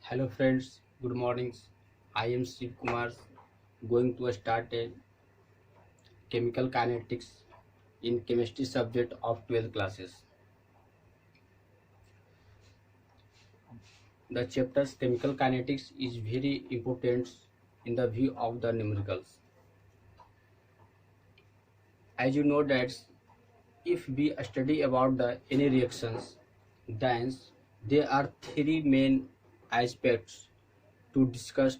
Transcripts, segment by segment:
Hello friends, good mornings. I am Shiv Kumar going to start a chemical kinetics in chemistry subject of 12th classes. The chapter's chemical kinetics is very important in the view of the numericals. As you know that if we study about the any reactions, then there are three main aspects to discuss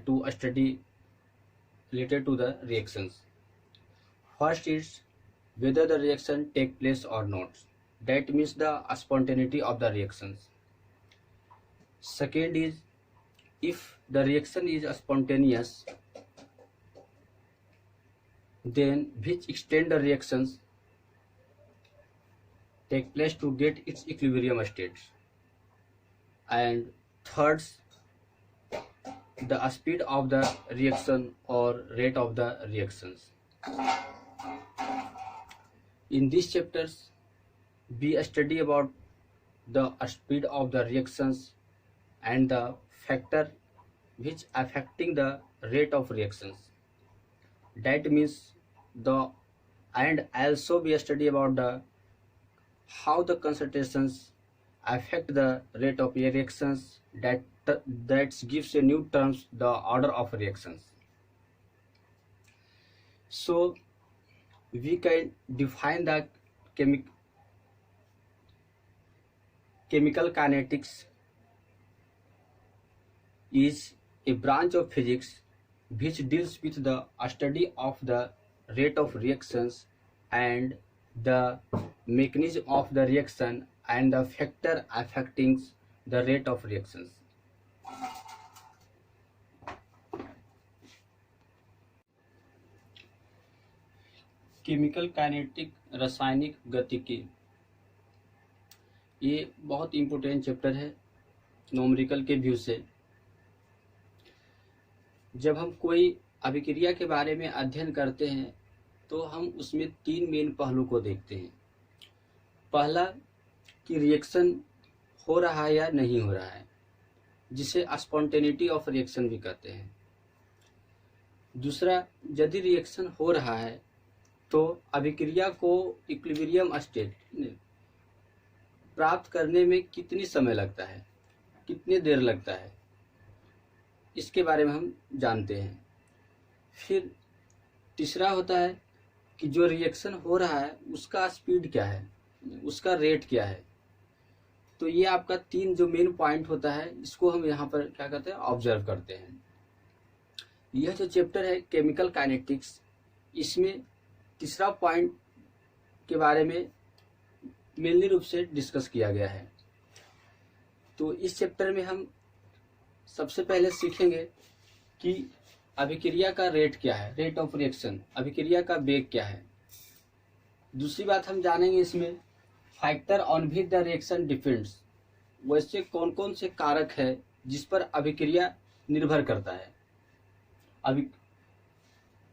to study related to the reactions. First is whether the reaction take place or not. That means the spontaneity of the reactions. Second is if the reaction is spontaneous, then which extent the reactions take place to get its equilibrium state. And third, the speed of the reaction or rate of the reactions. In these chapters, we study about the speed of the reactions and the factor which affecting the rate of reactions. That means the and also we study about the how the concentrations affect the rate of reactions that gives a new terms the order of reactions. So we can define the chemical kinetics is a branch of physics which deals with the study of the rate of reactions and the mechanism of the reaction and the factor affecting the rate of reactions. Chemical kinetic रासायनिक गतिकी ये बहुत important chapter है numerical के view से। जब हम कोई अभिक्रिया के बारे में अध्ययन करते हैं तो हम उसमें तीन मेन पहलू को देखते हैं। पहला कि रिएक्शन हो रहा है या नहीं हो रहा है, जिसे स्पॉन्टेनिटी ऑफ रिएक्शन भी कहते हैं। दूसरा, यदि रिएक्शन हो रहा है तो अभिक्रिया को इक्विलिब्रियम स्टेट प्राप्त करने में कितनी समय लगता है, कितनी देर लगता है, इसके बारे में हम जानते हैं। फिर तीसरा होता है कि जो रिएक्शन हो रहा है उसका स्पीड क्या है, उसका रेट क्या है। तो ये आपका तीन जो मेन पॉइंट होता है, इसको हम यहाँ पर क्या कहते हैं, ऑब्जर्व करते हैं। यह जो चैप्टर है केमिकल काइनेटिक्स, इसमें तीसरा पॉइंट के बारे में मेनली रूप से डिस्कस किया गया है। तो इस चैप्टर में हम सबसे पहले सीखेंगे कि अभिक्रिया का रेट क्या है, रेट ऑफ रिएक्शन, अभिक्रिया का वेग क्या है। दूसरी बात हम जानेंगे इसमें factor on which the reaction depends, वैसे कौन कौन से कारक है जिस पर अभिक्रिया निर्भर करता है।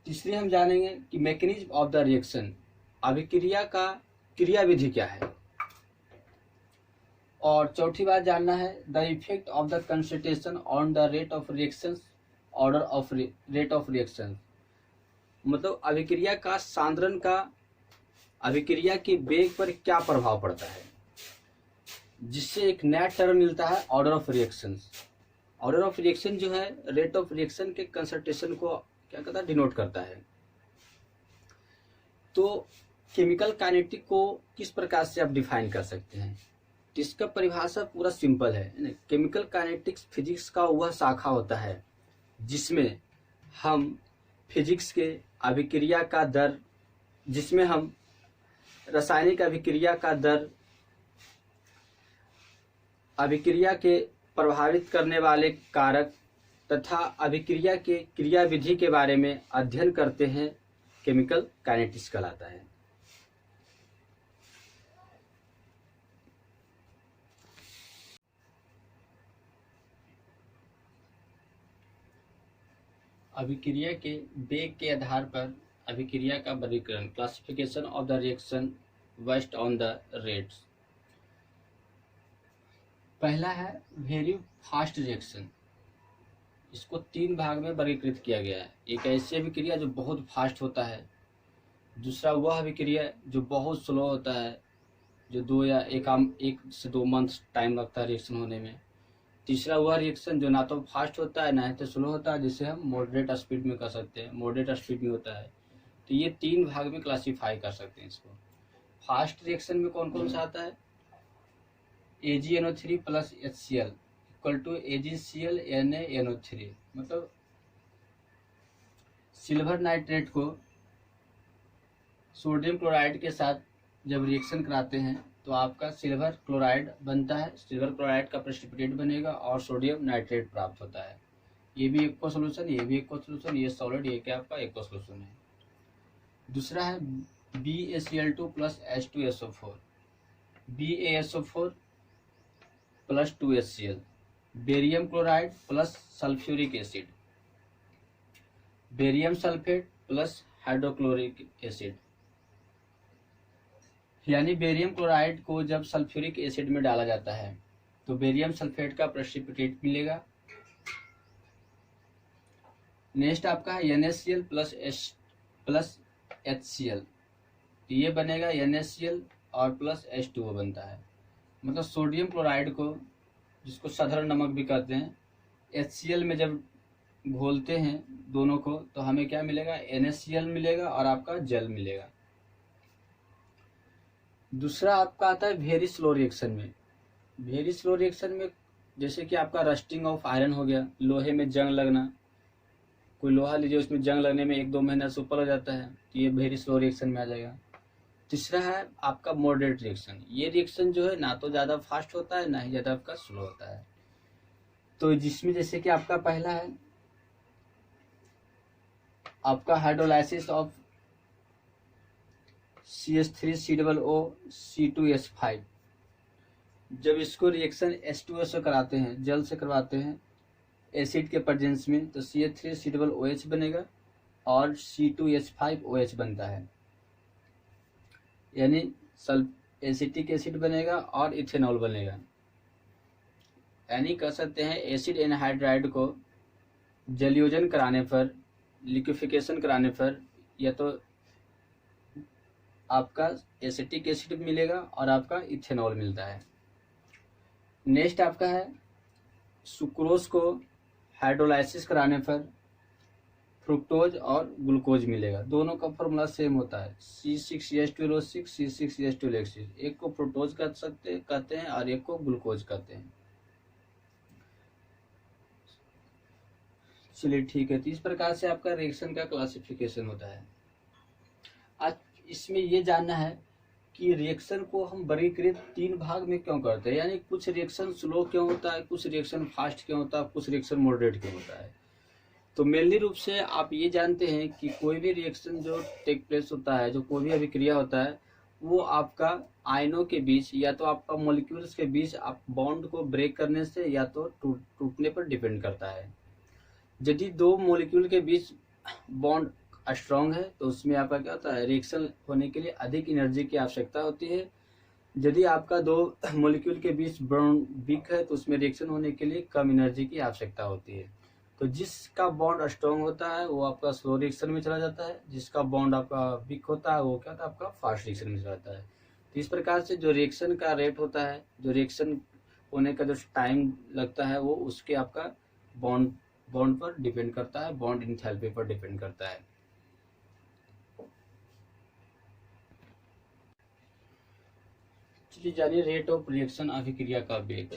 तीसरी हम जानेंगे कि मैकेनिज्म ऑफ द रिएक्शन, अभिक्रिया का क्रियाविधि क्या है। और चौथी बात जानना है the effect of the concentration on the rate of reaction, order of rate of reaction, मतलब अभिक्रिया का सांद्रण का अभिक्रिया के वेग पर क्या प्रभाव पड़ता है, जिससे एक नया टर्म मिलता है order of reaction. Order of reaction जो है रेट ऑफ रिएक्शन के कंसंट्रेशन को क्या कहता है, डिनोट करता है। तो केमिकल काइनेटिक को किस प्रकार से आप डिफाइन कर सकते हैं, इसका परिभाषा पूरा सिंपल है। केमिकल काइनेटिक्स फिजिक्स का वह शाखा होता है जिसमें हम फिजिक्स के अभिक्रिया का दर, जिसमें हम रासायनिक अभिक्रिया का दर, अभिक्रिया के प्रभावित करने वाले कारक तथा अभिक्रिया के क्रियाविधि के बारे में अध्ययन करते हैं, केमिकल काइनेटिक्स कहलाता है। अभिक्रिया के वेग के आधार पर अभिक्रिया का वर्गीकरण, classification of the reaction based on the rates. पहला है वेरी फास्ट रिएक्शन। इसको 3 भाग में वर्गीकृत किया गया है। एक ऐसी अभिक्रिया जो बहुत फास्ट होता है, दूसरा वह अभिक्रिया जो बहुत स्लो होता है, जो 2 या 1 से 2 मंथ टाइम लगता है रिएक्शन होने में। तीसरा वह रिएक्शन जो ना तो फास्ट होता है ना ही तो स्लो होता है, जिसे हम मॉडरेट स्पीड में कर सकते हैं, मॉडरेट स्पीड में होता है। तो ये 3 भाग में क्लासीफाई कर सकते हैं इसको। फास्ट रिएक्शन में कौन कौन सा आता है? AgNO3 plus HCl equal to AgCl NaNO3। मतलब सिल्वर नाइट्रेट को सोडियम क्लोराइड के साथ जब रिएक्शन कराते हैं तो आपका सिल्वर क्लोराइड बनता है, सिल्वर क्लोराइड का प्रेसिपिटेट बनेगा और सोडियम नाइट्रेट प्राप्त होता है। ये भी एक्वा सोल्यूशन, ये भी एक्वा सोल्यूशन, ये सॉलिड, ये क्या आपका एक्वा सोल्यूशन है। दूसरा है BaCl2 plus H2SO4, BaSO4 plus 2HCl, barium chloride plus sulphuric acid, barium sulphate plus hydrochloric acid. यानी बेरियम क्लोराइड को जब सल्फ्यूरिक एसिड में डाला जाता है तो बेरियम सल्फेट का प्रेसिपिटेट मिलेगा। नेक्स्ट आपका है NaCl प्लस HCl, तो ये बनेगा NaCl और प्लस H2O बनता है। मतलब सोडियम क्लोराइड को, जिसको साधारण नमक भी कहते हैं, HCl में जब घोलते हैं दोनों को तो हमें क्या मिलेगा? NaCl मिलेगा और आपका जल मिलेगा। दूसरा आपका आता है वेरी स्लो रिएक्शन में। वेरी स्लो रिएक्शन में जैसे कि आपका रस्टिंग ऑफ आयरन हो गया, लोहे में जंग लगना। कोई लोहा लीजिए, उसमें जंग लगने में 1-2 महीना से ऊपर हो जाता है, तो ये वेरी स्लो रिएक्शन में आ जाएगा। तीसरा है आपका मॉडरेट रिएक्शन। ये रिएक्शन जो है ना तो ज़्यादा फास्ट होता है ना ही ज़्यादा आपका स्लो होता है। तो जिसमें जैसे कि आपका पहला है आपका हाइड्रोलाइसिस ऑफ CH3COO C2H5। जब इसको रिएक्शन H2O से कराते हैं, जल से करवाते हैं एसिड के प्रेजेंस में, तो CH3COOH बनेगा और C2H5OH बनता है। यानी एसिटिक एसिड बनेगा और इथेनॉल बनेगा। यानी कह सकते हैं एसिड एनहाइड्राइड को जलयोजन कराने पर, लिक्विफिकेशन कराने पर, या तो आपका एसिटिक एसिड मिलेगा और आपका इथेनॉल मिलता है। नेक्स्ट आपका है सुक्रोज को हाइड्रोलाइसिस कराने पर फ्रुक्टोज और ग्लूकोज मिलेगा। दोनों का फॉर्मूला सेम होता है, C6H12O6 C6H12O6। एक को फ्रुक्टोज कहते हैं और एक को ग्लूकोज कहते हैं। चलिए ठीक है, तो इस प्रकार से आपका रिएक्शन का क्लासिफिकेशन होता है। आज इसमें ये जानना है कि रिएक्शन को हम वर्गीकृत 3 भाग में क्यों करते हैं। यानी कुछ रिएक्शन स्लो क्यों होता है, कुछ रिएक्शन फास्ट क्यों होता है, कुछ रिएक्शन मॉडरेट क्यों होता है। तो मेनली रूप से आप ये जानते हैं कि कोई भी रिएक्शन जो टेक प्लेस होता है, जो कोई भी अभिक्रिया होता है, वो आपका आयनों के बीच या तो आपका मॉलिक्यूल्स के बीच आप बॉन्ड को ब्रेक करने से या तो टूटने पर डिपेंड करता है। यदि 2 मॉलिक्यूल के बीच बॉन्ड स्ट्रॉन्ग है तो उसमें आपका क्या होता है, रिएक्शन होने के लिए अधिक एनर्जी की आवश्यकता होती है। यदि आपका 2 मॉलिक्यूल के बीच बॉन्ड वीक है तो उसमें रिएक्शन होने के लिए कम एनर्जी की आवश्यकता होती है। तो जिसका बॉन्ड स्ट्रॉन्ग होता है वो आपका स्लो रिएक्शन में चला जाता है, जिसका बॉन्ड आपका वीक होता है वो क्या होता है, आपका फास्ट रिएक्शन में चला जाता है। तो इस प्रकार से जो रिएक्शन का रेट होता है, जो रिएक्शन होने का जो टाइम लगता है, वो उसके आपका बॉन्ड पर डिपेंड करता है, बॉन्ड एंथैल्पी पर डिपेंड करता है। चलिए जानिए रेट ऑफ रिएक्शन अभिक्रिया का वेग।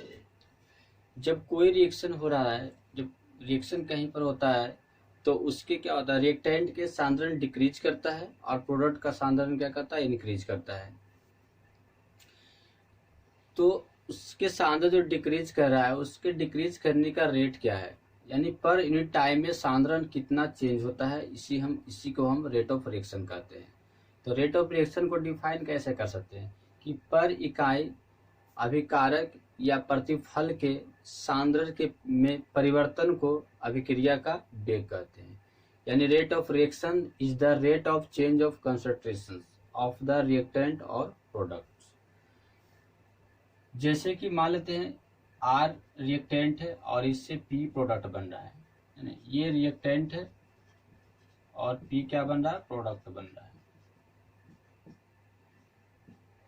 जब कोई रिएक्शन हो रहा है, जब रिएक्शन कहीं पर होता है तो उसके क्या होता है, रिएक्टेंट के सांद्रण डिक्रीज करता है और प्रोडक्ट का सांद्रण क्या करता है, इंक्रीज करता है। तो उसके सांद्रण जो डिक्रीज कर रहा है, उसके डिक्रीज करने का रेट क्या है, यानी पर यूनिट टाइम में सांद्रण कितना चेंज होता है, इसी को हम रेट ऑफ रिएक्शन कहते हैं। तो रेट ऑफ रिएक्शन को डिफाइन कैसे कर सकते हैं कि पर इकाई अभिकारक या प्रतिफल के सांद्रण के में परिवर्तन को अभिक्रिया का वेग कहते हैं। यानी rate of reaction is the rate of change of concentration of the reactant और प्रोडक्ट। जैसे कि मान लेते हैं आर रिएक्टेंट है और इससे पी प्रोडक्ट बन रहा है, यानी ये रिएक्टेंट है और पी क्या बन रहा है, प्रोडक्ट बन रहा है।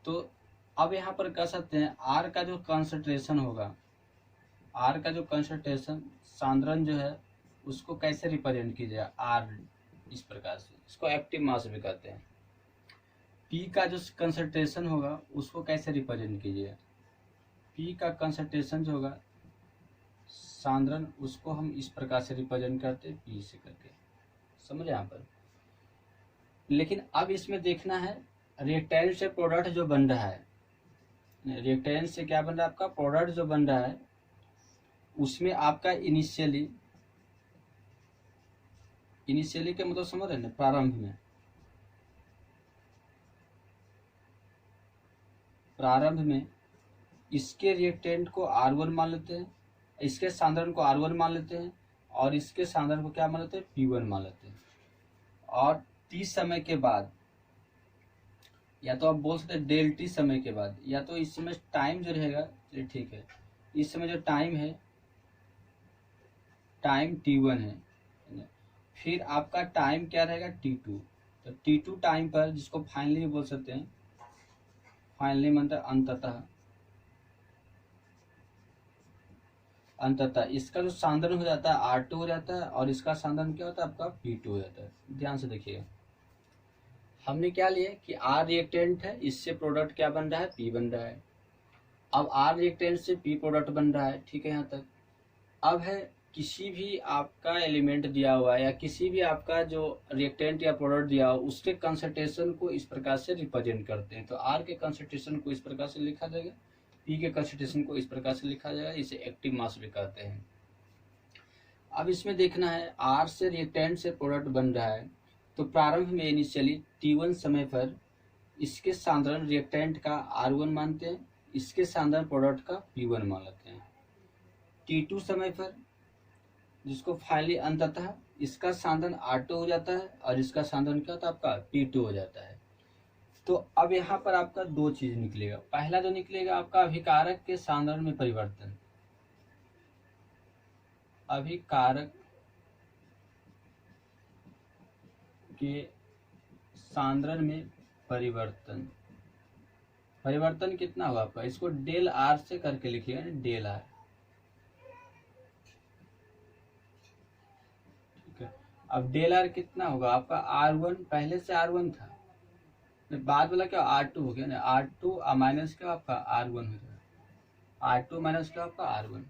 तो अब यहाँ पर कह सकते हैं आर का जो कंसंट्रेशन होगा, आर का जो कंसंट्रेशन सांद्रण जो है उसको कैसे रिप्रेजेंट कीजिएगा, आर इस प्रकार से, इसको एक्टिव मास भी कहते हैं। पी का जो कंसंट्रेशन होगा उसको कैसे रिप्रेजेंट कीजिएगा, पी का कंसंट्रेशन जो होगा सांद्रण, उसको हम इस प्रकार से रिप्रेजेंट करते हैं पी से करके, समझ यहाँ पर। लेकिन अब इसमें देखना है रिएक्टेंट से प्रोडक्ट जो बन रहा है, रिएक्टेंट से क्या बन रहा है, आपका प्रोडक्ट जो बन रहा है उसमें आपका इनिशियली के मतलब समझ रहे हैं ना, प्रारंभ में इसके रिएक्टेंट को R1 मान लेते हैं, इसके सांद्रण को R1 मान लेते हैं और इसके सांद्रण को क्या मान लेते हैं, P1 मान लेते हैं। और T समय के बाद, या तो आप बोल सकते हैं डेल T समय के बाद, या तो इस समय टाइम जो रहेगा, चलिए ठीक है, इस समय जो टाइम है, टाइम T1 है, फिर आपका टाइम क्या रहेगा, T2। तो T2 टाइम पर, जिसको फाइनली बोल सकते हैं, फाइनली मतलब अंततः इसका जो सांद्रण हो जाता है R2 हो जाता है और इसका सांद्रण क्या होता है, आपका P2 हो जाता है। ध्यान से देखिएगा, हमने क्या लिया कि R रिएक्टेंट है, इससे प्रोडक्ट क्या बन रहा है, P बन रहा है। अब R रिएक्टेंट से P प्रोडक्ट बन रहा है, ठीक है यहाँ तक। अब है किसी भी आपका एलिमेंट दिया हुआ है या किसी भी आपका जो रिएक्टेंट या प्रोडक्ट दिया हुआ, उसके कंसंट्रेशन को इस प्रकार से रिप्रेजेंट करते हैं। तो R के कंसंट्रेशन को इस प्रकार से लिखा जाएगा, P के कंसंट्रेशन को इस प्रकार से लिखा जाएगा, इसे एक्टिव मास भी कहते हैं। अब इसमें देखना है R से रिएक्टेंट से प्रोडक्ट बन रहा है, तो प्रारंभ में इनिशियली T1 समय पर इसके सांद्रण रिएक्टेंट का R1 मानते हैं, इसके सांद्रण प्रोडक्ट का P1 मान लेते हैं। T2 समय पर, जिसको फाइनली अंततः इसका सांद्रण R2 हो जाता है और इसका सांद्रण क्या होता है, आपका P2 हो जाता है। तो अब यहाँ पर आपका दो चीज निकलेगा। पहला जो निकलेगा आपका अभिकारक के सांद्रण में परिवर्तन, अभिकारक के सांद्रण में परिवर्तन, परिवर्तन कितना होगा आपका, इसको डेल आर से करके लिखिएगा, डेल आर, ठीक है। अब डेल आर कितना होगा आपका, R1, पहले से R1 था, बाद वाला क्या R2 हो गया ना, R2 माइनस क्या आपका R1 हो जाएगा, R2 माइनस क्या आपका R1।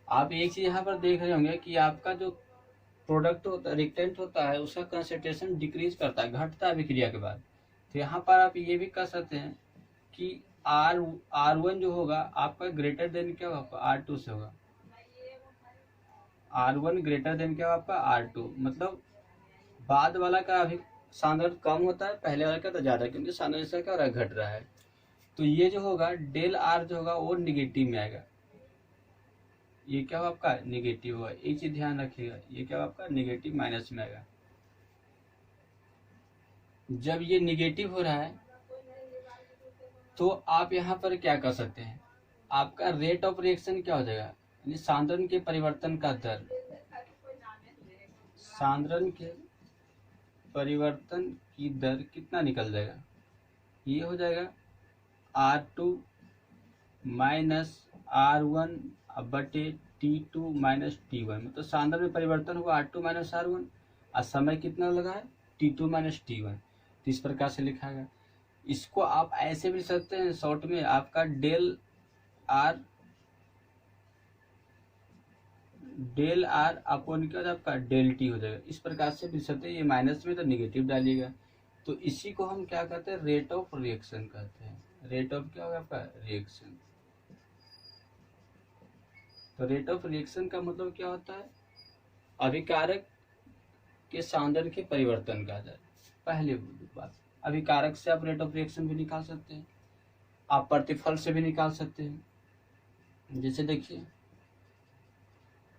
आप एक चीज यहाँ पर देख रहे होंगे कि आपका जो प्रोडक्ट होता है, रिएक्टेंट होता है, उसका कंसंट्रेशन डिक्रीज करता है, घटता है अभिक्रिया के बाद। तो यहाँ पर आप ये भी कह सकते हैं कि R1 जो होगा आपका ग्रेटर देन क्या होगा, R2 से होगा, R1 ग्रेटर देन क्या होगा आपका R2, मतलब बाद वाला का अभी सांद्रण कम होता है, पहले वाला का तो ज्यादा, क्योंकि सांद्रण इसका क्या हो रहा है, घट रहा है। तो ये जो होगा डेल आर जो होगा वो निगेटिव में आएगा, ये क्या होगा आपका निगेटिव होगा, एक चीज ध्यान रखिएगा, ये क्या होगा आपका निगेटिव माइनस में आएगा। जब ये निगेटिव हो रहा है तो आप यहाँ पर क्या कर सकते हैं, आपका रेट ऑफ रिएक्शन क्या हो जाएगा, यानी सांद्रण के परिवर्तन का दर, सांद्रण के परिवर्तन की दर कितना निकल जाएगा, ये हो जाएगा R2 माइनस R1 बटे T2 माइनस T1, मतलब सांद्रण में परिवर्तन हुआ R2 माइनस R1 और समय कितना लगा है T2 माइनस T1। तो इस प्रकार से लिखा गया। इसको आप ऐसे भी लिख सकते हैं शॉर्ट में, आपका डेल आर अपॉन क्या आपका डेल टी हो जाएगा, इस प्रकार से भी सकते हैं। ये माइनस में तो निगेटिव डालिएगा, तो इसी को हम क्या कहते हैं, रेट ऑफ रिएक्शन कहते हैं। रेट ऑफ क्या होगा आपका रिएक्शन। तो रेट ऑफ रिएक्शन का मतलब क्या होता है, अभिकारक के सांद्रण के परिवर्तन का दर। पहले बात, अभिकारक से आप रेट ऑफ रिएक्शन भी निकाल सकते हैं, आप प्रतिफल से भी निकाल सकते हैं। जैसे देखिए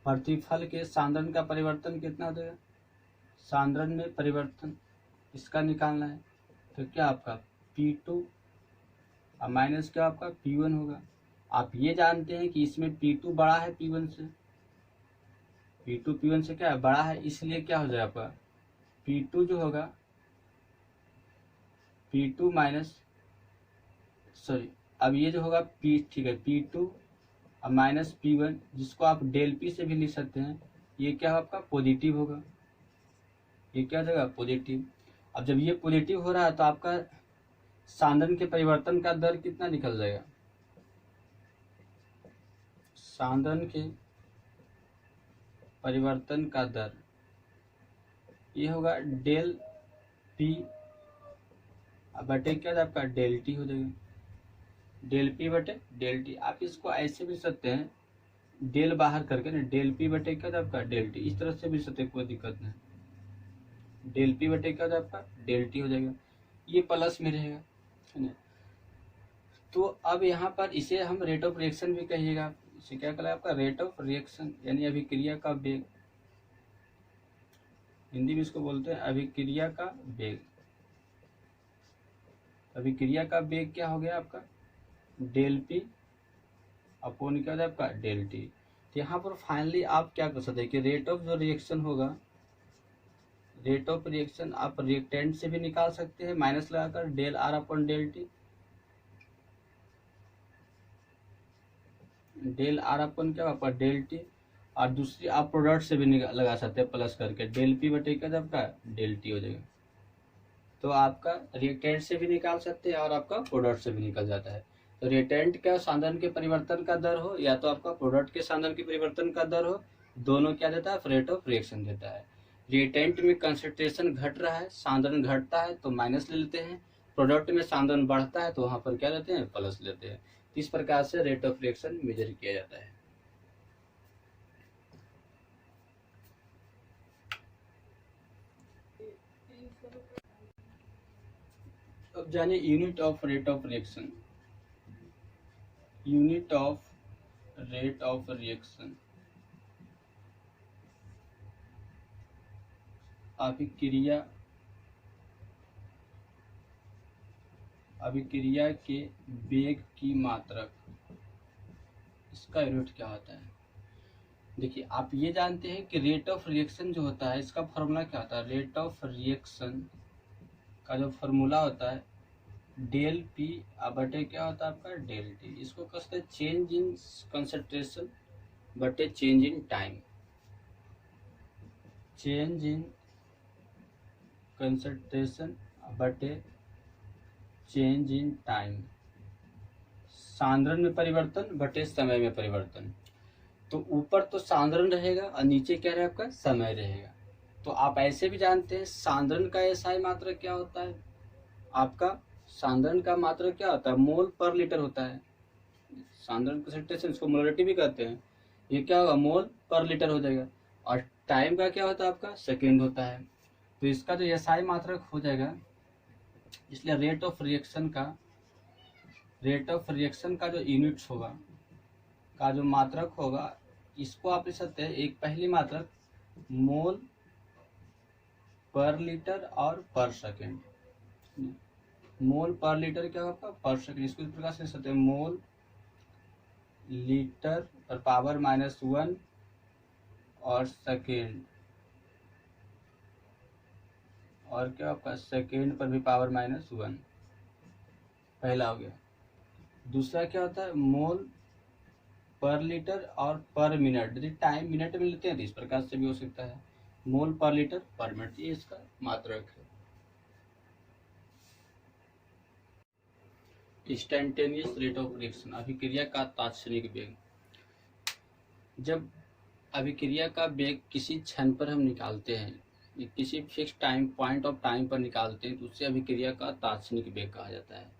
प्रतिफल के सांद्रण का परिवर्तन कितना हो जाएगा, सांद्रण में परिवर्तन इसका निकालना है, तो क्या आपका P2 माइनस क्या आपका P1 होगा। आप ये जानते हैं कि इसमें P2 बड़ा है P1 से, P2 P1 से क्या है, बड़ा है, इसलिए क्या हो जाएगा आपका P2 जो होगा P2 माइनस, सॉरी, अब ये जो होगा P, ठीक है, P2 अब माइनस P1, जिसको आप डेल P से भी लिख सकते हैं, ये क्या होगा आपका पॉजिटिव होगा, ये क्या हो जाएगा पॉजिटिव। अब जब ये पॉजिटिव हो रहा है तो आपका सांद्रण के परिवर्तन का दर कितना निकल जाएगा, सांद्रण के परिवर्तन का दर ये होगा डेल P बटे क्या आपका डेल T हो जाएगा, डेल P बटे डेल T। आप इसको ऐसे भी लिख सकते हैं, डेल बाहर करके ना, डेल P बटे क्या आपका डेल T, इस तरह से भी लिख सकते हैं, कोई दिक्कत नहीं, डेल P बटे क्या आपका डेल T हो जाएगा, ये प्लस में रहेगा, है ना। तो अब यहाँ पर इसे हम रेट ऑफ रिएक्शन भी कहिएगा, इसे क्या कहलाएगा आपका रेट ऑफ रिएक्शन, यानी अभिक्रिया का वेग, हिंदी में इसको बोलते हैं अभिक्रिया का वेग। अभिक्रिया का वेग क्या हो गया आपका डेल P अपॉन क्या होता है आपका डेल T। तो यहाँ पर फाइनली आप क्या कर सकते हैं कि रेट ऑफ जो रिएक्शन होगा, रेट ऑफ रिएक्शन आप रिएक्टेंट से भी निकाल सकते हैं माइनस लगाकर del R upon del T, del R upon क्या आपका डेल T, और दूसरी आप प्रोडक्ट से भी लगा सकते हैं प्लस करके, डेल P बटे क्या आपका डेल T हो जाएगा। तो आपका रिएक्टेंट से भी निकाल सकते हैं और आपका प्रोडक्ट से भी निकल जाता है। तो रिएक्टेंट का सांद्रण के परिवर्तन का दर हो या तो आपका प्रोडक्ट के सांद्रण के परिवर्तन का दर हो, दोनों क्या देता है रेट ऑफ रिएक्शन देता है। रिएक्टेंट में कंसंट्रेशन घट रहा है, सांद्रण घटता है तो माइनस ले लेते हैं, प्रोडक्ट में सांद्रण बढ़ता है तो वहां पर क्या लेते हैं प्लस लेते हैं। इस प्रकार से रेट ऑफ रिएक्शन मेजर किया जाता है। अब जानिए unit of rate of reaction. Unit of rate of reaction अभिक्रिया के वेग की मात्रक, इसका यूनिट क्या होता है। देखिए आप ये जानते हैं कि रेट ऑफ रिएक्शन जो होता है इसका फॉर्मूला क्या होता है, रेट ऑफ रिएक्शन का जो फॉर्मूला होता है डेल P बटे क्या होता है आपका डेल T। इसको कहते हैं चेंज इन कंसंट्रेशन बटे change in time, change in concentration बटे चेंज इन टाइम, सांद्रण में परिवर्तन बटे समय में परिवर्तन। तो ऊपर तो सांद्रण रहेगा और नीचे क्या रहेगा आपका समय रहेगा। तो आप ऐसे भी जानते हैं सांद्रण का SI मात्रक क्या होता है, आपका सांद्रण का मात्रक क्या होता है मोल पर लीटर होता है, सांद्रण कंसंट्रेशन इसको मोलरिटी भी कहते हैं, ये क्या होगा मोल पर लीटर हो जाएगा। और टाइम का क्या होता है आपका सेकेंड होता है। तो इसका जो SI मात्रक हो जाएगा, इसलिए रेट ऑफ रिएक्शन का जो यूनिट्स होगा, का जो मात्रक होगा, इसको आप लिख सकते हैं एक पहली मात्रक मोल पर लीटर और पर सेकेंड। मोल पर लीटर क्या होगा पर सेकेंड, इसको इस प्रकार से लिख सकते हैं मोल लीटर पर पावर -1 और सेकेंड, और क्या आपका सेकेंड पर भी पावर -1, पहला हो गया। दूसरा क्या होता है मोल पर लीटर और पर मिनट, यदि टाइम मिनट में लेते हैं तो इस प्रकार से भी हो सकता है मोल पर लीटर पर मिनट, ये इसका मात्रक है। इंस्टेंटेनियस रेट ऑफ रिएक्शन, अभिक्रिया का तात्क्षणिक वेग। जब अभिक्रिया का वेग किसी क्षण पर हम निकालते हैं, किसी fix time point of time पर निकालते हैं तो उससे अभिक्रिया का तात्क्षणिक वेग कहा जाता है।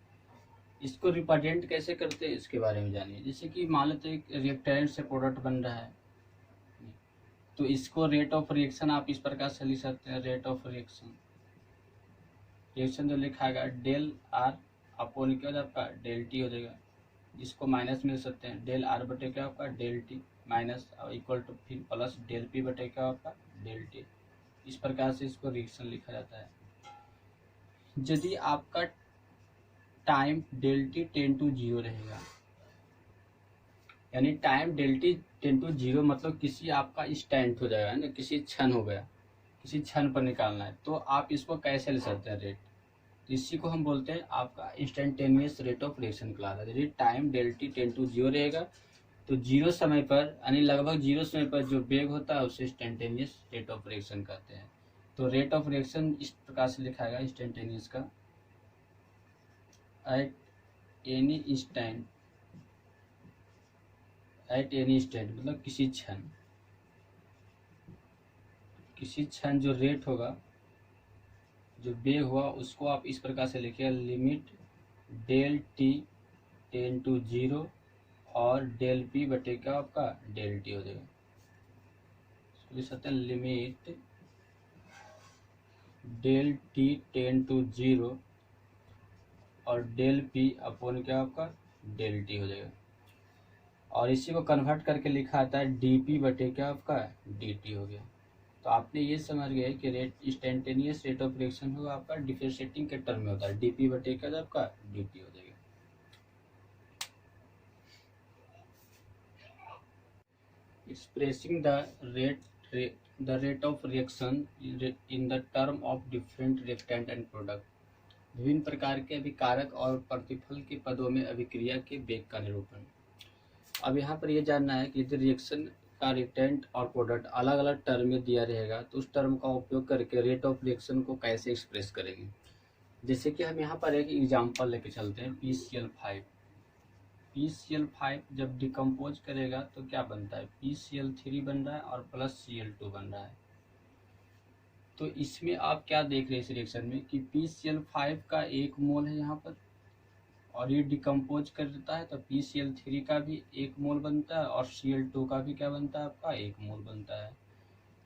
इसको रिप्रेजेंट कैसे करते हैं इसके बारे में जानिए। जैसे कि मान लेते हैं एक रिएक्टेंट से प्रोडक्ट बन रहा है, तो इसको रेट ऑफ रिएक्शन आप इस प्रकार से लिख सकते हैं, रेट ऑफ रिएक्शन जो लिखा गया डेल R अपॉन क्या आपका डेल T हो जाएगा, इसको माइनस में लिख सकते हैं डेल R बटे क्या आपका del T minus equal to फिर प्लस डेल P बटे क्या आपका डेल T। इस प्रकार से इसको रिएक्शन लिखा जाता है। यदि आपका time del T tend to 0 रहेगा, यानी टाइम डेल्टी 10⁻⁴ मतलब किसी आपका इंस्टेंट हो जाएगा, है ना, किसी क्षण हो गया, किसी क्षण पर निकालना है, तो आप इसको कैसे ले सकते हैं रेट। तो इसी को हम बोलते हैं आपका इंस्टेंटेनियस रेट ऑफ रिएक्शन कहलाता है। यदि टाइम डेल्टी 10⁻⁴ रहेगा तो 0 समय पर यानी लगभग 0 समय पर जो वेग होता है उसे इंस्टेंटेनियस रेट ऑफ रिएक्शन कहते हैं। तो रेट ऑफ रिएक्शन इस प्रकार से लिखा गया इंस्टेंटेनियस का, at any instant, at any instant मतलब किसी क्षण, किसी क्षण जो रेट होगा, जो वेग हुआ, उसको आप इस प्रकार से लिखिए, लिमिट डेल टी 10⁻⁴ और डेल पी बटे का आपका डेल टी हो जाएगा। इसको लिख सकते हैं लिमिट डेल टी 10⁻⁴ और डेल पी अपॉन क्या आपका डेल टी हो जाएगा। और इसी को कन्वर्ट करके लिखा आता है डी पी बटे क्या आपका डी टी हो गया। तो आपने ये समझ गया कि rate instantaneous rate of reaction होगा आपका डिफरेंशिएटिंग के टर्म में होता है, डी पी बटे का आपका डी टी हो जाएगा। Expressing the rate of reaction in the term of different reactant and product, विभिन्न प्रकार के अभिकारक और प्रतिफल के पदों में अभिक्रिया के वेग का निरूपण। अब यहाँ पर यह जानना है कि यदि रिएक्शन का रिएक्टेंट और प्रोडक्ट अलग अलग टर्म में दिया रहेगा तो उस टर्म का उपयोग करके रेट ऑफ रिएक्शन को कैसे एक्सप्रेस करेंगे। जैसे कि हम यहाँ पर एक एग्जांपल लेके चलते हैं, PCl5। PCl5 जब डिकम्पोज करेगा तो क्या बनता है, PCl3 बन रहा है और प्लस Cl2 बन रहा है। तो इसमें आप क्या देख रहे हैं इस रिएक्शन में कि PCl5 का 1 मोल है यहाँ पर, और ये डिकम्पोज करता है तो PCl3 का भी 1 मोल बनता है और Cl2 का भी क्या बनता है आपका 1 मोल बनता है।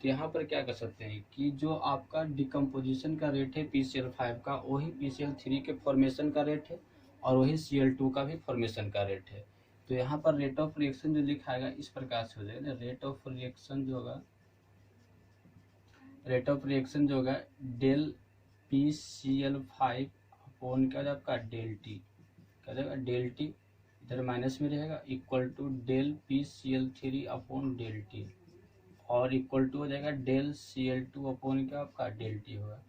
तो यहाँ पर क्या कर सकते हैं कि जो आपका डिकम्पोजिशन का रेट है PCl5 का, वही PCl3 के फॉर्मेशन का रेट है और वही Cl2 का भी फॉर्मेशन का रेट है। तो यहाँ पर रेट ऑफ रिएक्शन जो लिखाएगा इस प्रकार से हो जाएगा, रेट ऑफ रिएक्शन जो होगा, रेट ऑफ रिएक्शन जो होगा डेल PCl5 अपॉन क्या आपका डेल टी, क्या जाएगा डेल टी, इधर माइनस में रहेगा, equal to del PCl3 upon del T, और इक्वल टू हो जाएगा डेल Cl2 अपॉन क्या आपका डेल टी होगा।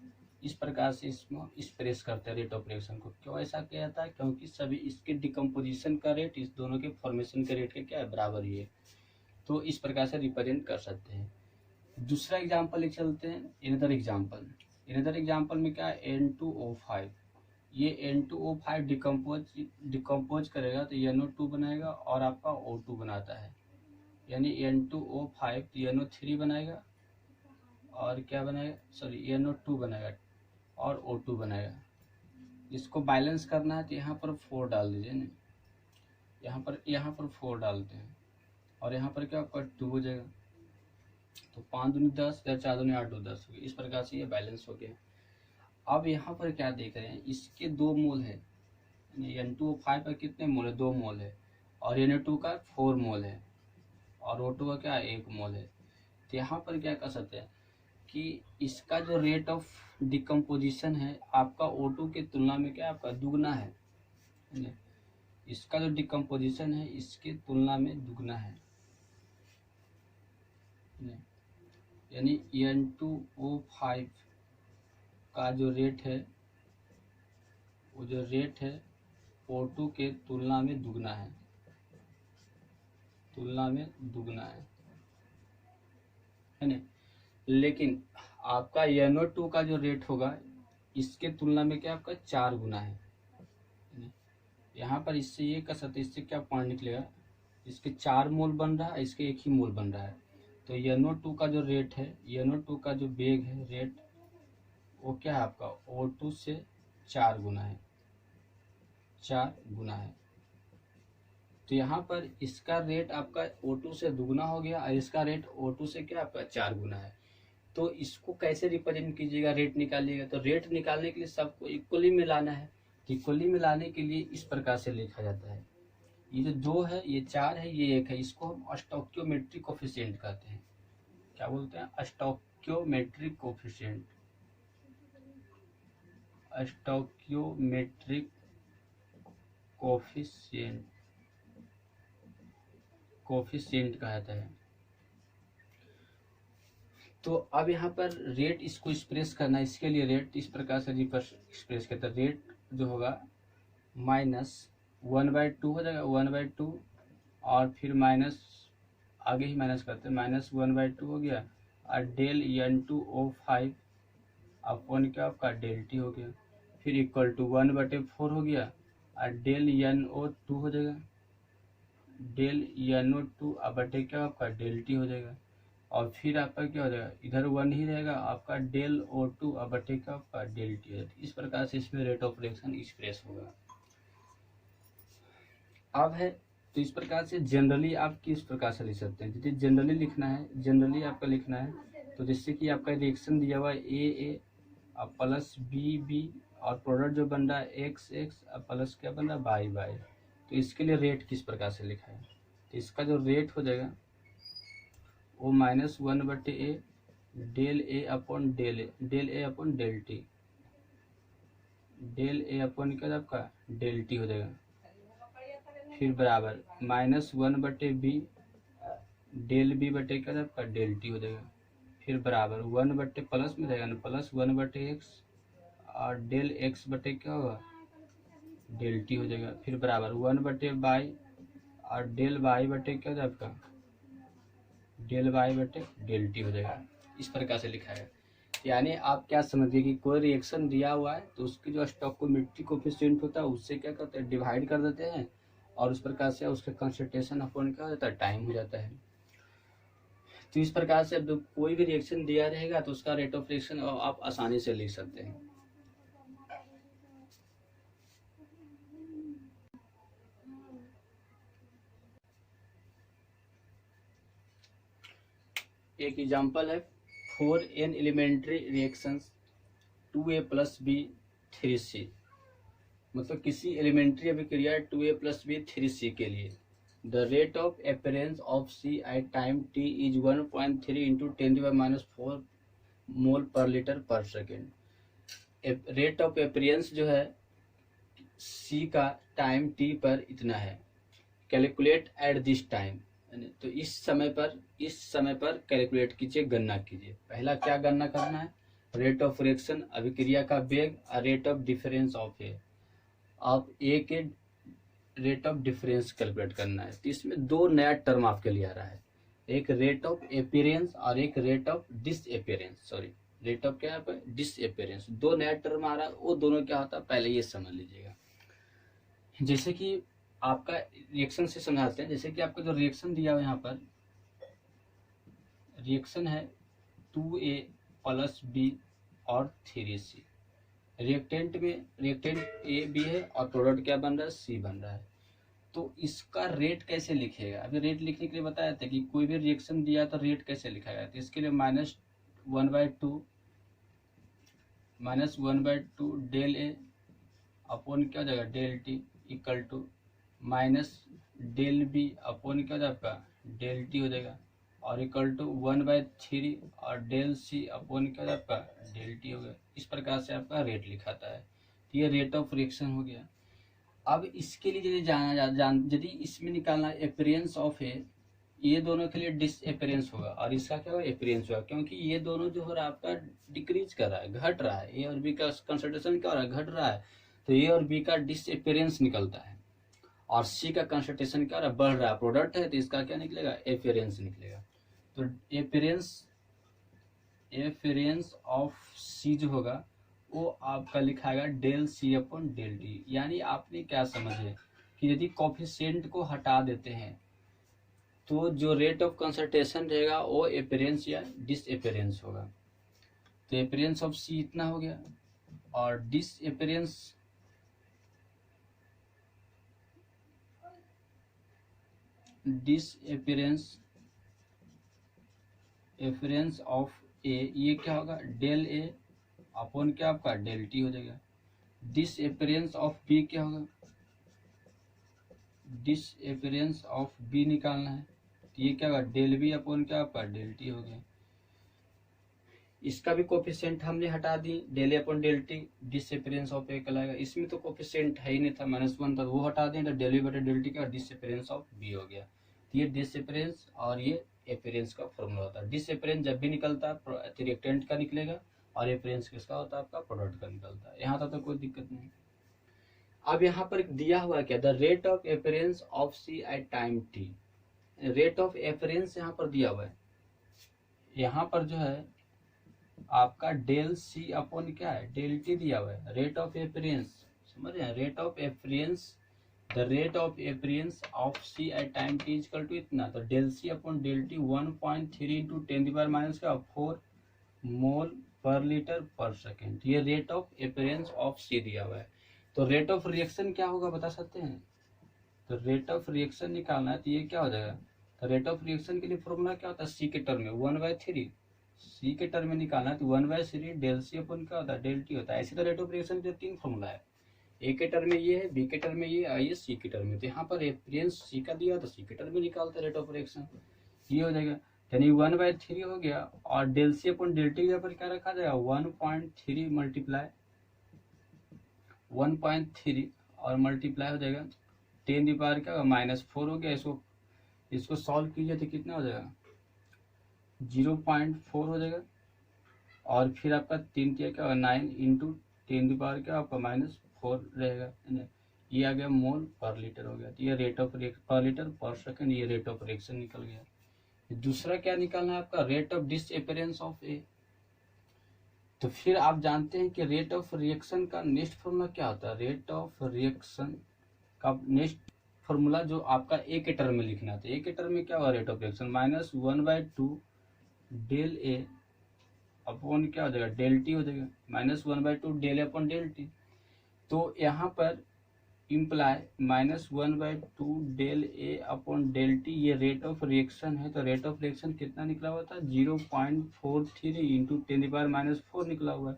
इस प्रकार से इसमें एक्सप्रेस करते हैं रेट ऑफ रिएक्शन को। क्यों ऐसा किया जाता है, क्योंकि सभी इसके डिकम्पोजिशन का रेट इस दोनों के फॉर्मेशन के रेट के क्या है बराबर ही है। तो इस प्रकार से रिप्रेजेंट कर सकते हैं। दूसरा एग्जाम्पल लिख चलते हैं, इनदर एग्जाम्पल में क्या है N2O5। ये N2O5 डिकम्पोज करेगा तो NO2 बनाएगा और आपका O2 बनाता है, यानी N2O5 तो NO3 बनाएगा और क्या बनाएगा, सॉरी NO2 बनाएगा और O2 बनाएगा। इसको बैलेंस करना है तो यहाँ पर 4 डाल दीजिए ना, यहाँ पर 4 डालते हैं और यहाँ पर क्या आपका 2 हो जाएगा। तो 5 दूनी 10, 4 दूनी 8, 2 10 हो गया। इस प्रकार से ये बैलेंस हो गया। अब यहाँ पर क्या देख रहे हैं, इसके 2 मोल है, N2O5 का कितने मोल है, 2 मोल है, और NO2 का 4 मोल है और O2 का क्या 1 मोल है। तो यहाँ पर क्या कर सकते हैं कि इसका जो रेट ऑफ डिकम्पोजिशन है आपका O2 की तुलना में क्या आपका दुगना है, इसका जो डिकम्पोजिशन है इसके तुलना में दुगना है, यानी N2O5 का जो रेट है वो जो रेट है O2 के तुलना में दुगना है, है ना। लेकिन आपका NO2 का जो रेट होगा इसके तुलना में क्या आपका 4 गुना है। यहाँ पर इससे ये कर सकते, इससे क्या पॉइंट निकलेगा, इसके 4 मोल बन रहा है, इसके 1 ही मोल बन रहा है। तो NO2 का जो रेट है, NO2 का जो वेग है रेट, वो क्या है आपका O2 से 4 गुना है, 4 गुना है। तो यहाँ पर इसका रेट आपका O2 से दुगना हो गया और इसका रेट O2 से क्या आपका 4 गुना है। तो इसको कैसे रिप्रेजेंट कीजिएगा, रेट निकालिएगा। तो रेट निकालने के लिए सबको इक्वली मिलाना है। तो इक्वली मिलाने के लिए इस प्रकार से लिखा जाता है, ये जो 2 है, ये 4 है, ये 1 है, इसको हम स्टोइकियोमेट्रिक कोफिशिएंट कहते हैं। क्या बोलते हैं, stoichiometric coefficient, stoichiometric coefficient. Coefficient कहता है। तो अब यहाँ पर रेट इसको एक्सप्रेस करना है, इसके लिए रेट इस प्रकार से एक्सप्रेस करता है। रेट जो होगा -1/2 हो जाएगा, 1/2 और फिर माइनस आगे ही माइनस करते हैं, -1/2 हो गया और डेल n2O5 अपॉन क्या आपका डेल टी हो गया, फिर इक्वल टू 1/4 हो गया और डेल NO2 हो जाएगा, डेल NO2 अब बटे क्या आपका डेल टी हो जाएगा और फिर आपका क्या हो जाएगा, इधर 1 ही रहेगा आपका डेल O2 अब बटे क्या आपका डेल टी हो जाएगा। इस प्रकार से इसमें रेट ऑफ रिएक्शन एक्सप्रेस होगा। अब है तो इस प्रकार से जनरली आप किस प्रकार से लिख सकते हैं। यदि जनरली लिखना है, जनरली आपका लिखना है तो जैसे कि आपका रिएक्शन दिया हुआ है ए अब प्लस बी और प्रोडक्ट जो बन रहा है एक्स अब प्लस क्या बन रहा है वाई। तो इसके लिए रेट किस प्रकार से लिखा है, तो इसका जो रेट हो जाएगा वो -1/a del A upon del A upon del T, del A upon क्या आपका डेल टी हो जाएगा, फिर बराबर -1/b डेल बी बटे क्या आपका डेल टी हो जाएगा, फिर बराबर 1 बटे प्लस में रहेगा ना प्लस 1/x और डेल एक्स बटे क्या होगा डेल टी हो जाएगा, फिर बराबर 1/y और डेल वाई बटे क्या होगा आपका डेल वाई बटे डेल टी हो जाएगा। इस प्रकार से लिखा है। यानी आप क्या समझिए कि कोई रिएक्शन दिया हुआ है तो उसकी जो स्टोइकोमेट्रिक कोएफिशिएंट होता है उससे क्या करते हैं डिवाइड कर देते हैं और उस प्रकार से उसका कंसंट्रेशन अपॉन क्या हो जाता है टाइम हो जाता है। तो इस प्रकार से अब कोई भी रिएक्शन दिया रहेगा तो उसका रेट ऑफ रिएक्शन आप आसानी से लिख सकते हैं। एक एग्जांपल है 4n elementary reactions 2a + b 3c, मतलब किसी एलिमेंट्री अभिक्रिया 2a + b 3c के लिए the rate of appearance of c at time t is 1.3 × 10⁻⁴ mole पर लीटर पर सेकेंड। रेट ऑफ अपीयरेंस जो है c का टाइम t पर इतना है, कैलकुलेट एट दिस टाइम, तो इस समय पर कैलकुलेट कीजिए, गणना कीजिए। पहला क्या गणना करना है, रेट ऑफ रिएक्शन अभिक्रिया का वेग और रेट ऑफ डिफरेंस ऑफ ए, आप ए के रेट ऑफ डिफरेंस कैलकुलेट करना है। तो इसमें दो नया टर्म आपके लिए आ रहा है, एक रेट ऑफ अपीयरेंस और एक rate of disappearance, sorry rate of क्या है डिसअपीयरेंस, दो नया टर्म आ रहा है। वो दोनों क्या होता है पहले ये समझ लीजिएगा। जैसे कि आपका रिएक्शन से समझाते हैं, जैसे कि आपका जो रिएक्शन दिया हुआ यहाँ पर रिएक्शन है 2a + b और 3c, रिएक्टेंट में रिएक्टेंट ए बी है और प्रोडक्ट क्या बन रहा है सी बन रहा है। तो इसका रेट कैसे लिखेगा, अभी रेट लिखने के लिए बताया था कि कोई भी रिएक्शन दिया तो रेट कैसे लिखा जाता है। तो इसके लिए -1/2 डेल ए अपॉन क्या हो जाएगा del T equal to minus del B upon क्या हो जाएगा आपका डेल टी हो जाएगा और इक्वल टू 1/3 और डेल सी अपॉन क्या हो जाएगा आपका डेल टी हो गया। इस प्रकार से आपका रेट लिखाता है। तो ये रेट ऑफ रिएक्शन हो गया। अब इसके लिए यदि यदि इसमें निकालना अपीयरेंस ऑफ ए, ये दोनों के लिए डिसअपीयरेंस होगा और इसका क्या होगा अपीयरेंस होगा, क्योंकि ये दोनों जो हो रहा है आपका डिक्रीज कर रहा है, घट रहा है। ए और बी का कंसंट्रेशन क्या हो रहा है घट रहा है, तो ए और बी का डिसअपीयरेंस निकलता है और सी का कंसंट्रेशन क्या हो रहा है बढ़ रहा है, प्रोडक्ट है तो इसका क्या निकलेगा अपीयरेंस निकलेगा। तो अपीयरेंस ऑफ सी जो होगा वो आपका लिखाएगा del C upon del T. यानी आपने क्या समझे कि यदि कोफिशिएंट को हटा देते हैं तो जो रेट ऑफ कंसंट्रेशन रहेगा वो अपीयरेंस या डिसअपीयरेंस होगा। तो अपीयरेंस ऑफ सी इतना हो गया और डिसअपीयरेंस ऑफ ए, ये क्या होगा डेल ए अपॉन क्या आपका डेल टी हो जाएगा। डिसअपीयरेंस ऑफ बी क्या होगा, डिसअपीयरेंस ऑफ बी निकालना है तो ये क्या होगा डेल बी अपॉन क्या आपका डेल टी हो गया। इसका भी कोफिशिएंट हमने हटा दी, del A upon del T disappearance of A कहलाएगा। इसमें तो कोफिशिएंट है ही नहीं था, -1 था, वो हटा दें तो डेल बी बटे डेल टी का डिसअपीयरेंस ऑफ बी हो गया। ये डिसअपेरेंस और ये अपेरेंस का फॉर्मूला होता है। डिसअपेरेंस जब भी निकलता है रिएक्टेंट का निकलेगा और अपेरेंस किसका होता है, आपका प्रोडक्ट का निकलता है। यहाँ तक तो कोई दिक्कत नहीं। अब यहाँ पर दिया हुआ क्या, the rate of appearance of C at time T. Rate of appearance यहाँ पर दिया हुआ है, यहाँ पर जो है आपका डेल सी अपॉन क्या है, डेल टी दिया हुआ है। रेट ऑफ अपेरेंस समझ रहे हैं, rate of appearance, the rate of appearance of C at time T equal to इतना, तो del C upon del T 1.3 into 10⁻⁴ mole पर लीटर पर सेकेंड। ये rate of appearance of C दिया हुआ है। तो रेट ऑफ रिएक्शन क्या होगा बता सकते हैं, तो रेट ऑफ रिएक्शन निकालना है तो ये क्या हो जाएगा, तो रेट ऑफ रिएक्शन के लिए फॉर्मूला क्या होता है, सी के टर्म में 1/3, सी के टर्म में निकालना है तो 1/3 डेल सी अपन क्या होता है, डेल टी होता है। ऐसे तो रेट ऑफ रिएक्शन के 3 फॉर्मूला है, ए के टर्म में ये है, बी के टर्म में ये, और ये सी के टर्म में। तो यहाँ पर अपेरेंस सी का दिया तो सी के टर्म में निकालते रेट ऑफ रिएक्शन, ये हो जाएगा। यानी 1/3 हो गया और डेल सी अपन डेल टी के ऊपर क्या रखा जाएगा 1.3 मल्टीप्लाई 1.3 और मल्टीप्लाई हो जाएगा 10⁻⁴ हो गया। इसको सॉल्व कीजिए तो कितना हो जाएगा 0.4 हो जाएगा और फिर आपका 3 क्या होगा 9 इंटू 10⁻⁴ -4 रहेगा, ये आ गया मोल पर लीटर हो गया। तो ये रेट ऑफ पर लीटर पर सेकंड, ये रेट ऑफ रिएक्शन निकल गया। दूसरा क्या निकालना है आपका, रेट ऑफ डिसअपेरेंस ऑफ ए। तो फिर आप जानते हैं कि रेट ऑफ रिएक्शन का नेक्स्ट फॉर्मूला क्या होता है, रेट ऑफ रिएक्शन का नेक्स्ट फॉर्मूला जो आपका ए के टर्म में लिखना था, ए के टर्म में क्या हुआ rate of reaction -1/2 del A upon क्या हो जाएगा डेल टी हो जाएगा, -1/2 del A upon del T. तो यहाँ पर imply -1/2 del A upon del T, ये रेट ऑफ रिएक्शन है। तो रेट ऑफ रिएक्शन कितना निकला हुआ था 0.43 इंटू 10⁻⁴ निकला हुआ है,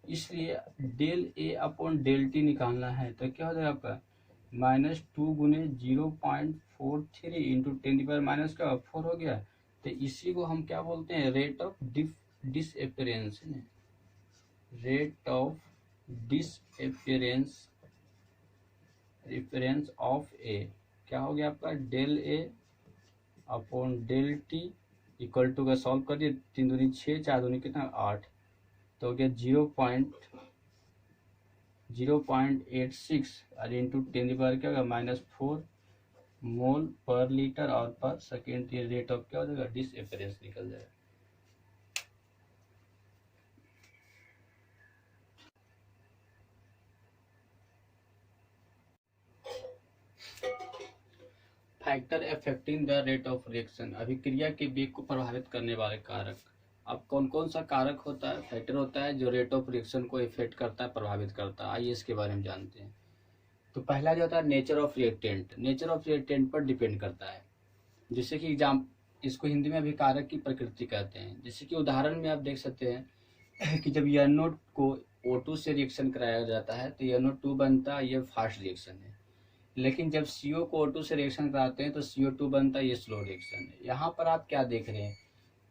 इसलिए del A upon del T निकालना है। तो क्या हो जाएगा आपका -2 गुने 0.43 इंटू 10⁻⁴ हो गया। तो इसी को हम क्या बोलते हैं, rate of disappearance, rate of disappearance of A क्या हो गया आपका del A upon del T equal to का सॉल्व कर दिए, 3 दूनी 6 4 दूनी कितना 8, तो हो गया 0.86 और इंटू 10⁻⁴ क्या होगा -4 मोल पर लीटर और पर सेकेंड। ये रेट ऑफ क्या हो जाएगा डिसअपेरेंस निकल जाएगा। Factor affecting the rate of reaction, अभिक्रिया के वेग को प्रभावित करने वाले कारक। अब कौन कौन सा कारक होता है, फैक्टर होता है जो रेट ऑफ रिएक्शन को इफेक्ट करता है, प्रभावित करता है। आइए इसके बारे में जानते हैं। तो पहला जो होता है nature of reactant, nature of reactant पर डिपेंड करता है। जैसे कि इसको हिंदी में अभिकारक की प्रकृति कहते हैं। जैसे कि उदाहरण में आप देख सकते हैं कि जब NO को O2 से रिएक्शन कराया जाता है तो NO2 बनता है, ये फास्ट रिएक्शन है। लेकिन जब CO को O2 से रिएक्शन कराते हैं तो CO2 बनता है, ये स्लो रिएक्शन है। यहाँ पर आप क्या देख रहे हैं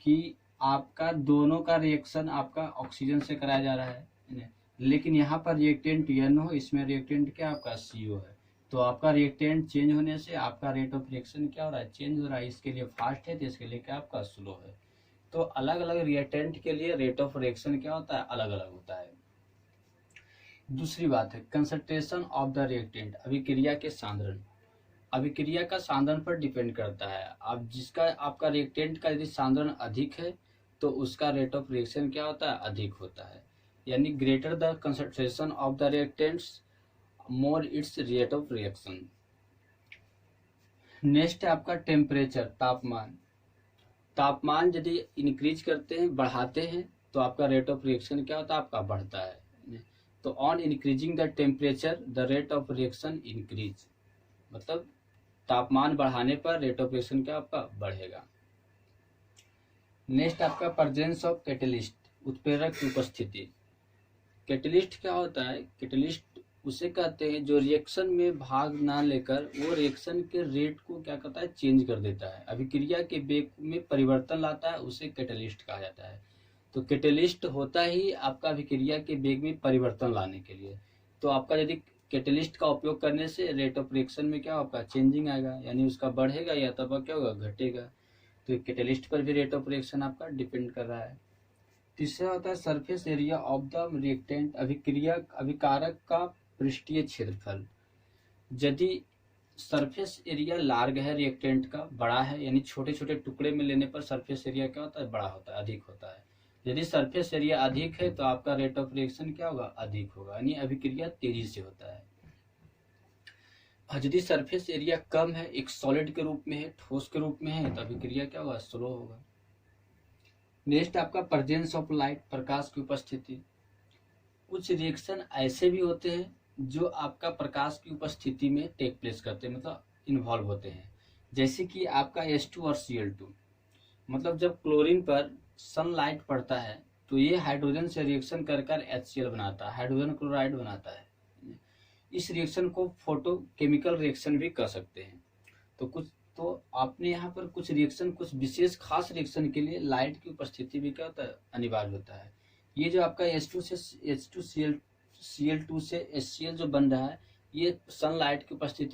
कि आपका दोनों का रिएक्शन आपका ऑक्सीजन से कराया जा रहा है, लेकिन यहाँ पर रिएक्टेंट NO, इसमें रिएक्टेंट क्या आपका CO है। तो आपका रिएक्टेंट चेंज होने से आपका रेट ऑफ रिएक्शन क्या हो रहा है, चेंज हो रहा है। इसके लिए फास्ट है तो इसके लिए क्या आपका स्लो है। तो अलग अलग रिएक्टेंट के लिए रेट ऑफ रिएक्शन क्या होता है, अलग अलग होता है। दूसरी बात है कंसंट्रेशन ऑफ द रिएक्टेंट, अभिक्रिया के सांद्रण। अभिक्रिया का सांद्रण पर डिपेंड करता है। अब जिसका आपका रिएक्टेंट का यदि सांद्रण अधिक है तो उसका रेट ऑफ रिएक्शन क्या होता है, अधिक होता है। यानी greater the concentration of the reactants more it's rate of reaction. Next है आपका टेम्परेचर, तापमान। तापमान यदि इंक्रीज करते हैं, बढ़ाते हैं, तो आपका रेट ऑफ रिएक्शन क्या होता है, आपका बढ़ता है। तो on increasing the temperature the rate of reaction increase, मतलब तापमान बढ़ाने पर रेट ऑफ रिएक्शन क्या आपका बढ़ेगा। नेक्स्ट आपका प्रेजेंस ऑफ कैटलिस्ट, उत्प्रेरक की उपस्थिति। कैटलिस्ट क्या होता है, कैटलिस्ट उसे कहते हैं जो रिएक्शन में भाग ना लेकर वो रिएक्शन के रेट को क्या करता है, चेंज कर देता है, अभिक्रिया के वेग में परिवर्तन लाता है, उसे कैटलिस्ट कहा जाता है। तो कैटलिस्ट होता ही आपका अभिक्रिया के वेग में परिवर्तन लाने के लिए। तो आपका यदि कैटलिस्ट का उपयोग करने से रेट ऑफ रिएक्शन में क्या होगा, चेंजिंग आएगा, यानी उसका बढ़ेगा या तब क्या होगा, घटेगा। तो कैटलिस्ट पर भी रेट ऑफ रिएक्शन आपका डिपेंड कर रहा है। तीसरा होता है surface area of the reactant, अभिकारक का पृष्ठीय क्षेत्रफल। यदि सरफेस एरिया लार्ज है, रिएक्टेंट का बड़ा है, यानी छोटे छोटे टुकड़े में लेने पर सरफेस एरिया क्या होता है, बड़ा होता है, अधिक होता है। यदि सरफेस एरिया अधिक है तो आपका रेट ऑफ रिएक्शन क्या होगा, अधिक होगा, यानी अभिक्रिया तेजी से होता है। और यदि सरफेस एरिया कम है, एक सॉलिड के रूप में है, ठोस के रूप में है, तो अभिक्रिया क्या होगा, स्लो होगा। नेक्स्ट आपका प्रेजेंस ऑफ लाइट, प्रकाश की उपस्थिति। कुछ रिएक्शन ऐसे भी होते हैं जो आपका प्रकाश की उपस्थिति में टेक प्लेस करते हैं, मतलब इन्वॉल्व होते हैं। जैसे कि आपका H2 और Cl2, मतलब जब क्लोरीन पर सनलाइट पड़ता है तो ये हाइड्रोजन से रिएक्शन कर HCl बनाता है, हाइड्रोजन क्लोराइड बनाता है। इस रिएक्शन को फोटोकेमिकल रिएक्शन भी कह सकते हैं। तो आपने यहाँ पर कुछ रिएक्शन, कुछ विशेष खास रिएक्शन के लिए लाइट की उपस्थिति भी क्या होता है, अनिवार्य होता है। ये जो आपका H2 से Cl2 से HCl जो बन रहा है, ये सनलाइट की उपस्थिति